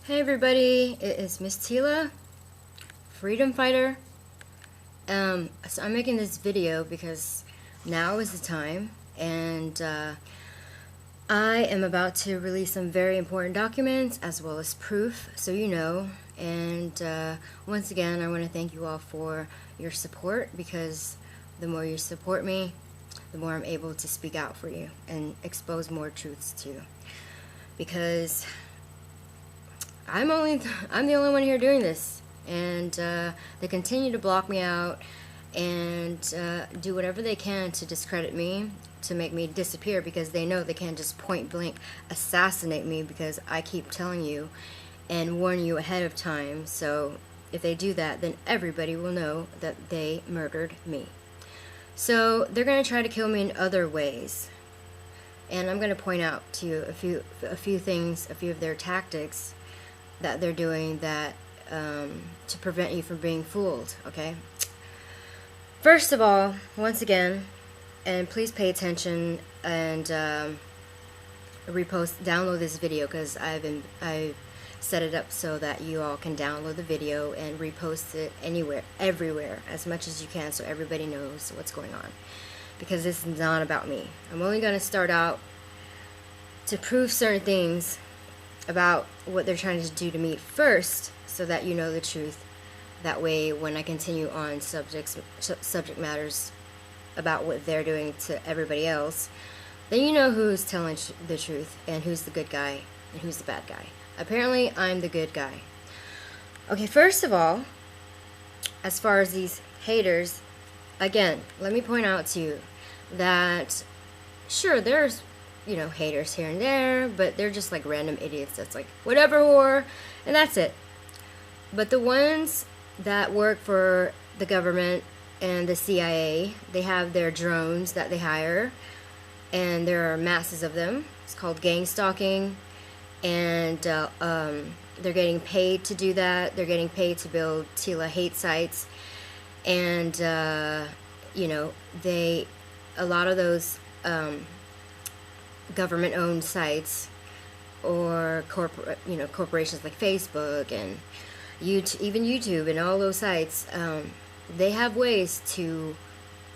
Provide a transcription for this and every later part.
Hey everybody, it is Miss Tila, freedom fighter. So I'm making this video because now is the time, and I am about to release some very important documents as well as proof, so you know. And once again, I want to thank you all for your support, because the more you support me, the more I'm able to speak out for you and expose more truths to you. Because I'm the only one here doing this, and they continue to block me out and do whatever they can to discredit me, to make me disappear, because they know they can't just point blank assassinate me, because I keep telling you and warn you ahead of time. So if they do that, then everybody will know that they murdered me. So they're going to try to kill me in other ways, and I'm going to point out to you a few things, a few of their tactics that they're doing that to prevent you from being fooled. Okay, first of all, once again, and please pay attention and download this video, because I set it up so that you all can download the video and repost it everywhere, as much as you can, so everybody knows what's going on, because this is not about me. I'm only going to start out to prove certain things about what they're trying to do to me first, so that you know the truth. That way, when I continue on subject matters about what they're doing to everybody else, then you know who's telling the truth and who's the good guy and who's the bad guy. Apparently, I'm the good guy. Okay, first of all, as far as these haters, again, let me point out to you that, sure, there's haters here and there, but they're just like random idiots that's like, whatever, whore, and that's it. But the ones that work for the government and the CIA, they have their drones that they hire, and there are masses of them. It's called gang stalking, and they're getting paid to do that. They're getting paid to build Tila hate sites, and a lot of those government-owned sites, or corporations like Facebook and even YouTube and all those sites, they have ways to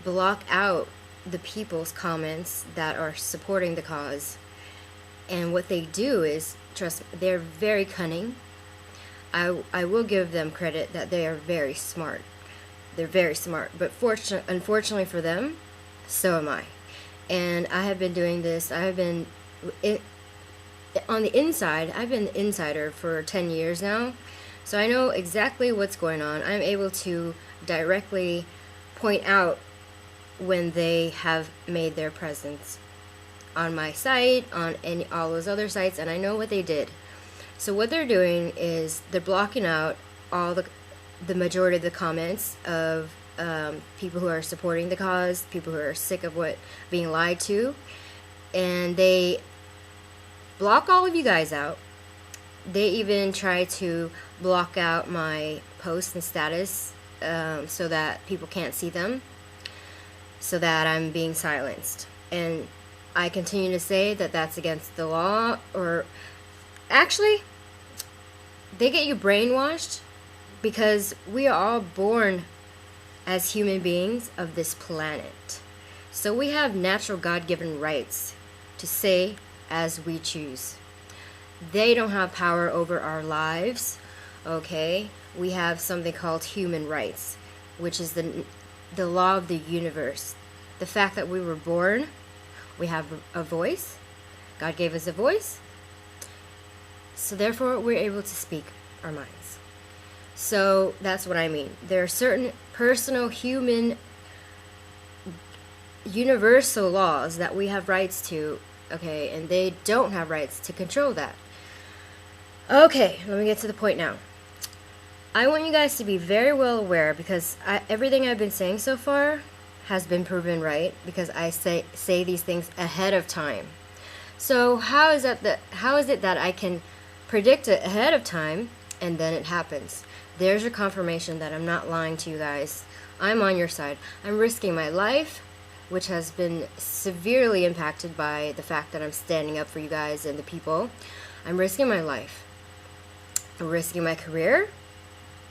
block out the people's comments that are supporting the cause. And what they do is, trust me, they're very cunning. I will give them credit that they are very smart. They're very smart, but unfortunately for them, so am I. And I have been doing this. On the inside, I've been the insider for 10 years now. So I know exactly what's going on. I'm able to directly point out when they have made their presence on my site, on all those other sites, and I know what they did. So what they're doing is they're blocking out all the majority of the comments of people who are supporting the cause, people who are sick of being lied to, and they block all of you guys out. They even try to block out my posts and status, so that people can't see them, so that I'm being silenced. And I continue to say that that's against the law, or actually, they get you brainwashed, because we are all born as human beings of this planet. So we have natural God-given rights to say as we choose. They don't have power over our lives, okay? We have something called human rights, which is the law of the universe. The fact that we were born, we have a voice. God gave us a voice. So therefore, we're able to speak our minds. So that's what I mean. There are certain personal, human, universal laws that we have rights to, okay, and they don't have rights to control that. Okay, let me get to the point now. I want you guys to be very well aware, because everything I've been saying so far has been proven right, because I say these things ahead of time. So how is it that I can predict it ahead of time and then it happens? There's your confirmation that I'm not lying to you guys. I'm on your side. I'm risking my life, which has been severely impacted by the fact that I'm standing up for you guys and the people. I'm risking my life. risking my career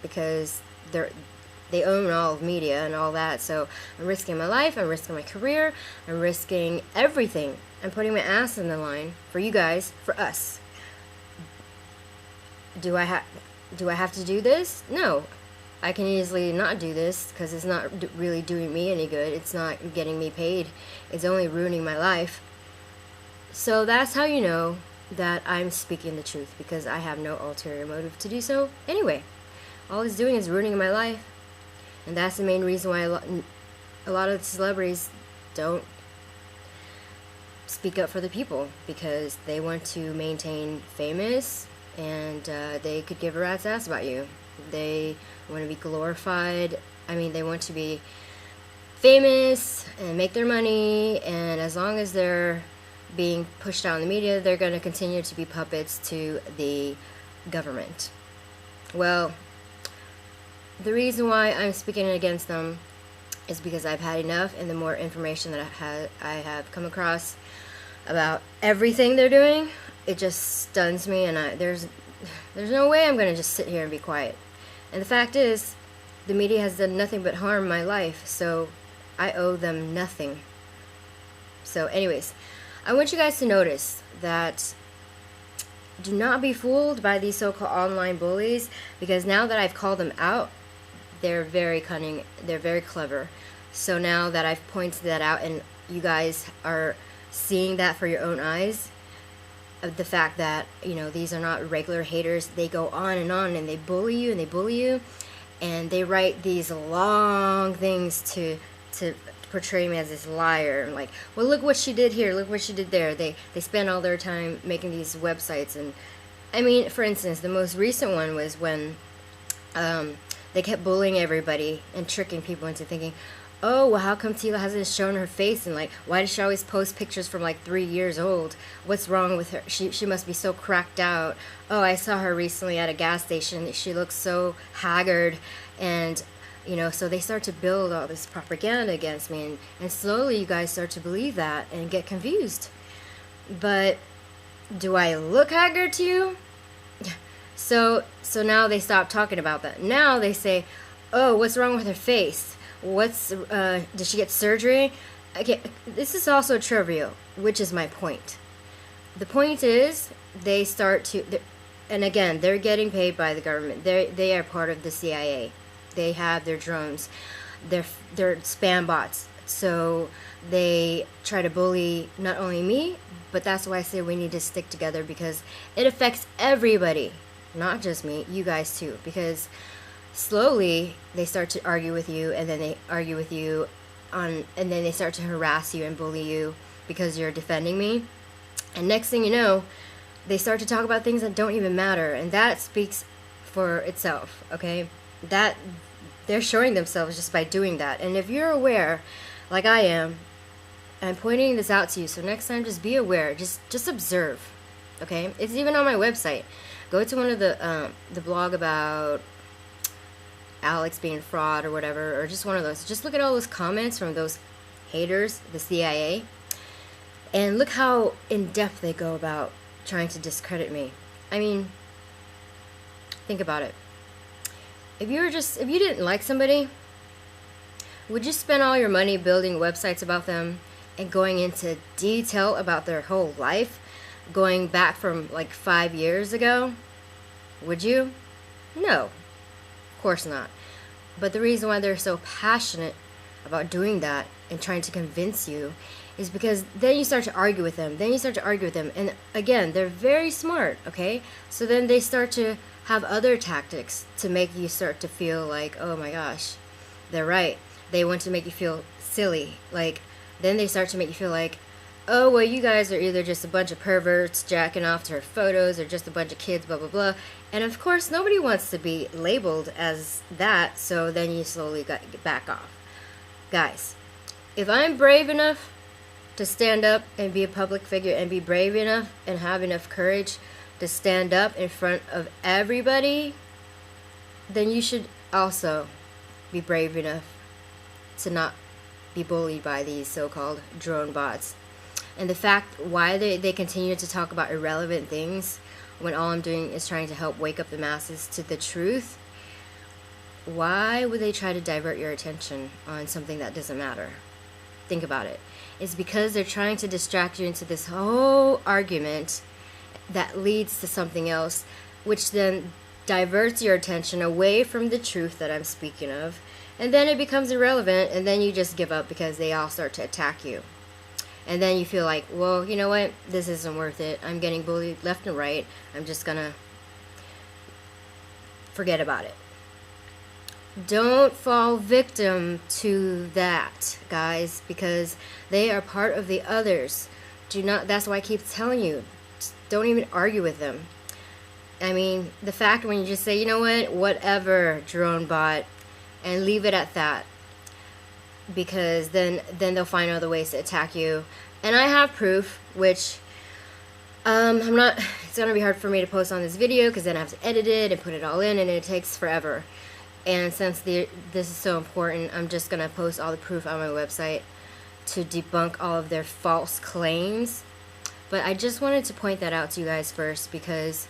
because they own all of media and all that. So I'm risking my life, I'm risking my career, I'm risking everything. I'm putting my ass in the line for you guys, for us. Do I have to do this? No. I can easily not do this because it's not really doing me any good. It's not getting me paid. It's only ruining my life. So that's how you know that I'm speaking the truth, because I have no ulterior motive to do so anyway. All it's doing is ruining my life. And that's the main reason why a lot of the celebrities don't speak up for the people, because they want to maintain famous, and they could give a rat's ass about you. They want to be glorified. I mean, they want to be famous and make their money, and as long as they're being pushed out in the media, they're going to continue to be puppets to the government. Well, the reason why I'm speaking against them is because I've had enough, and the more information that I have come across about everything they're doing, it just stuns me, and there's no way I'm going to just sit here and be quiet. And the fact is, the media has done nothing but harm my life, so I owe them nothing. So anyways, I want you guys to notice that do not be fooled by these so-called online bullies, because now that I've called them out, they're very cunning, they're very clever. So now that I've pointed that out and you guys are seeing that for your own eyes, of the fact that, you know, these are not regular haters. They go on and they bully you and they bully you, and they write these long things to portray me as this liar. Like, well, look what she did here, look what she did there. They spend all their time making these websites. And I mean, for instance, the most recent one was when they kept bullying everybody and tricking people into thinking, oh, well, how come Tila hasn't shown her face? And like, why does she always post pictures from like 3 years old? What's wrong with her? She must be so cracked out. Oh, I saw her recently at a gas station. She looks so haggard. And, you know, so they start to build all this propaganda against me. And slowly you guys start to believe that and get confused. But do I look haggard to you? So now they stop talking about that. Now they say, oh, what's wrong with her face? Did she get surgery? Okay, this is also trivial, which is my point. The point is, they start to, and again, they're getting paid by the government. They are part of the CIA. They have their drones. They're spam bots. So they try to bully not only me, but that's why I say we need to stick together, because it affects everybody, not just me, you guys too, because slowly they start to argue with you, and then they argue with you and then they start to harass you and bully you because you're defending me. And next thing you know, they start to talk about things that don't even matter, and that speaks for itself, okay? That they're showing themselves just by doing that. And if you're aware, like I am, I'm pointing this out to you, so next time just be aware, just observe, okay? It's even on my website. Go to one of the blog about Alex being fraud or whatever, or just one of those. Just look at all those comments from those haters, the CIA, and look how in depth they go about trying to discredit me. I mean, think about it. If you didn't like somebody, would you spend all your money building websites about them and going into detail about their whole life, going back from like 5 years ago? Would you? No. Of course not. But the reason why they're so passionate about doing that and trying to convince you is because then you start to argue with them. And again, they're very smart, okay? So then they start to have other tactics to make you start to feel like, oh my gosh, they're right. They want to make you feel silly. Like, then they start to make you feel like, oh, well, you guys are either just a bunch of perverts jacking off to her photos, or just a bunch of kids, blah, blah, blah. And of course, nobody wants to be labeled as that, so then you slowly back off. Guys, if I'm brave enough to stand up and be a public figure, and be brave enough and have enough courage to stand up in front of everybody, then you should also be brave enough to not be bullied by these so-called drone bots. And the fact why they continue to talk about irrelevant things when all I'm doing is trying to help wake up the masses to the truth, why would they try to divert your attention on something that doesn't matter? Think about it. It's because they're trying to distract you into this whole argument that leads to something else, which then diverts your attention away from the truth that I'm speaking of, and then it becomes irrelevant, and then you just give up because they all start to attack you. And then you feel like, well, you know what, this isn't worth it. I'm getting bullied left and right. I'm just gonna forget about it. Don't fall victim to that, guys, because they are part of the others. Do not, that's why I keep telling you, don't even argue with them. I mean, the fact when you just say, you know what, whatever, drone bot, and leave it at that, because then they'll find other ways to attack you. And I have proof, which I'm not, it's gonna be hard for me to post on this video because then I have to edit it and put it all in, and it takes forever. And since this is so important, I'm just gonna post all the proof on my website to debunk all of their false claims. But I just wanted to point that out to you guys first, because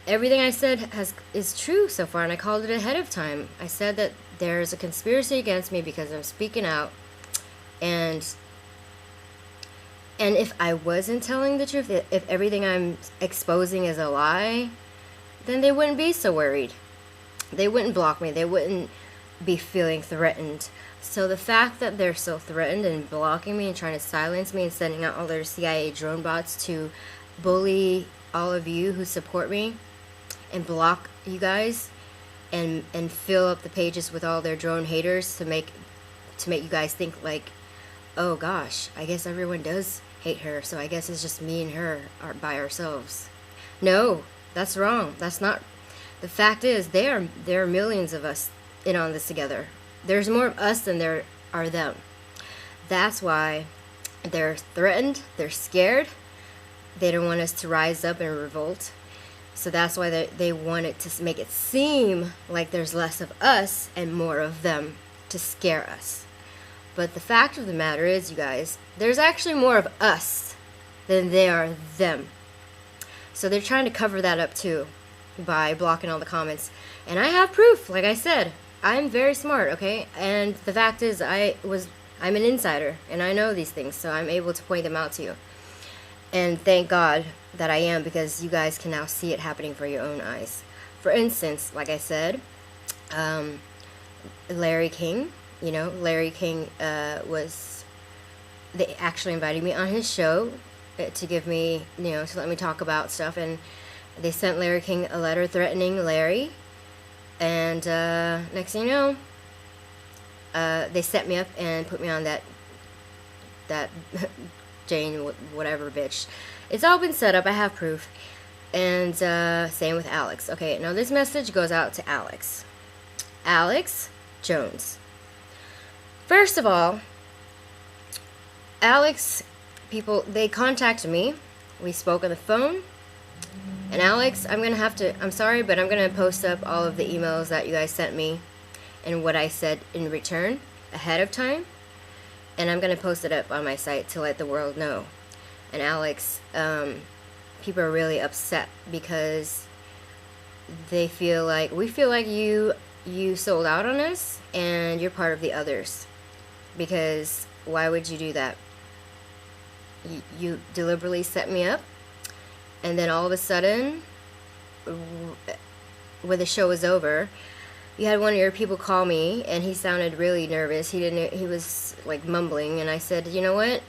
everything I said is true so far, and I called it ahead of time. I said that there's a conspiracy against me because I'm speaking out, and if I wasn't telling the truth, if everything I'm exposing is a lie, then they wouldn't be so worried. They wouldn't block me. They wouldn't be feeling threatened. So the fact that they're so threatened and blocking me and trying to silence me and sending out all their CIA drone bots to bully all of you who support me and block you guys and fill up the pages with all their drone haters to make you guys think like, oh gosh, I guess everyone does hate her, so I guess it's just me and her are by ourselves. No, that's wrong. That's not. The fact is, there are millions of us in on this together. There's more of us than there are them. That's why they're threatened, they're scared, they don't want us to rise up and revolt. So that's why they want it to make it seem like there's less of us and more of them to scare us. But the fact of the matter is, you guys, there's actually more of us than there are them. So they're trying to cover that up too by blocking all the comments. And I have proof, like I said. I'm very smart, okay? And the fact is, I'm an insider, and I know these things, so I'm able to point them out to you. And thank God that I am, because you guys can now see it happening for your own eyes. For instance, like I said, Larry King, Larry King they actually invited me on his show to give me, to let me talk about stuff, and they sent Larry King a letter threatening Larry, and next thing you know, they set me up and put me on that Jane whatever bitch. It's all been set up. I have proof. And same with Alex. Okay, now this message goes out to Alex Jones. First of all, Alex people, they contacted me. We spoke on the phone. And Alex, I'm sorry, but I'm going to post up all of the emails that you guys sent me and what I said in return ahead of time. And I'm going to post it up on my site to let the world know. And Alex, people are really upset because we feel like you sold out on us and you're part of the others. Because why would you do that? You deliberately set me up, and then all of a sudden, when the show was over, you had one of your people call me, and he sounded really nervous. He was like mumbling, and I said, you know what?